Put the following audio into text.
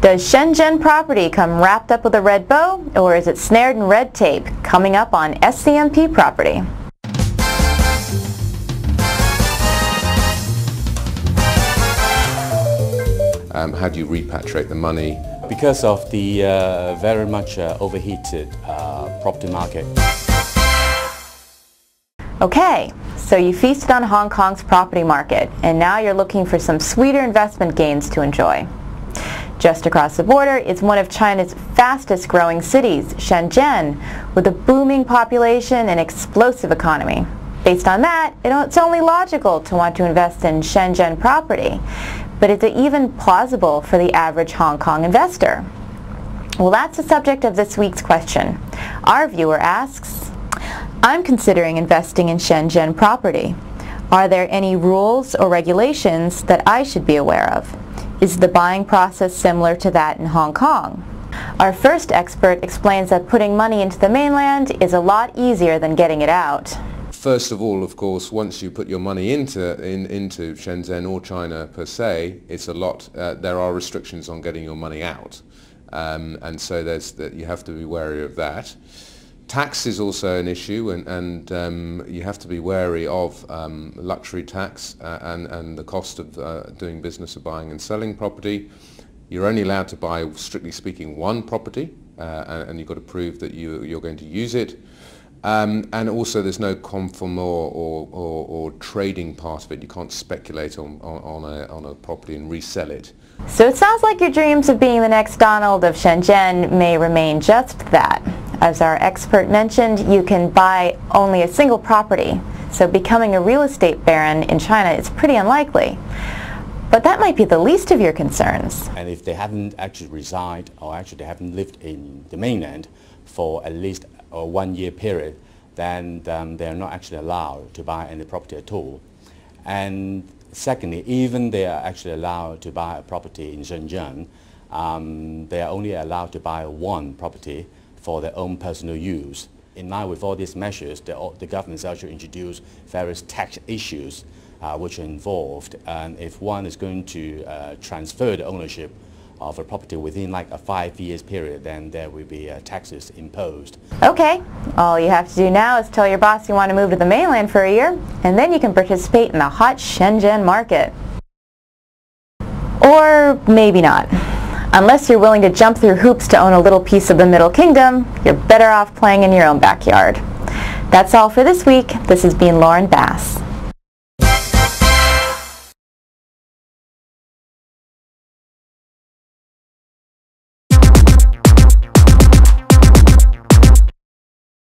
Does Shenzhen property come wrapped up with a red bow, or is it snared in red tape? Coming up on SCMP Property. How do you repatriate the money? Because of the very much overheated property market. Okay, so you feasted on Hong Kong's property market, and now you're looking for some sweeter investment gains to enjoy. Just across the border is one of China's fastest growing cities, Shenzhen, with a booming population and explosive economy. Based on that, it's only logical to want to invest in Shenzhen property. But is it even plausible for the average Hong Kong investor? Well, that's the subject of this week's question. Our viewer asks, I'm considering investing in Shenzhen property. Are there any rules or regulations that I should be aware of? Is the buying process similar to that in Hong Kong? Our first expert explains that putting money into the mainland is a lot easier than getting it out. First of all, of course, once you put your money into Shenzhen or China per se, it's a lot. There are restrictions on getting your money out, and so you have to be wary of that. Tax is also an issue, and you have to be wary of luxury tax and the cost of doing business of buying and selling property. You're only allowed to buy, strictly speaking, one property, and you've got to prove that you're going to use it. And also there's no conform or trading part of it. You can't speculate on a property and resell it. So it sounds like your dreams of being the next Donald of Shenzhen may remain just that. As our expert mentioned, you can buy only a single property, so becoming a real estate baron in China is pretty unlikely. But that might be the least of your concerns. And if they haven't actually reside, or actually they haven't lived in the mainland for at least a 1 year period, then they're not actually allowed to buy any property at all. And secondly, even they are actually allowed to buy a property in Shenzhen, they are only allowed to buy one property for their own personal use. In line with all these measures, the government has actually introduced various tax issues which are involved. And if one is going to transfer the ownership of a property within like a 5 years period, then there will be taxes imposed. Okay, all you have to do now is tell your boss you want to move to the mainland for a year, and then you can participate in the hot Shenzhen market. Or maybe not. Unless you're willing to jump through hoops to own a little piece of the Middle Kingdom, you're better off playing in your own backyard. That's all for this week. This has been Lauren Bass.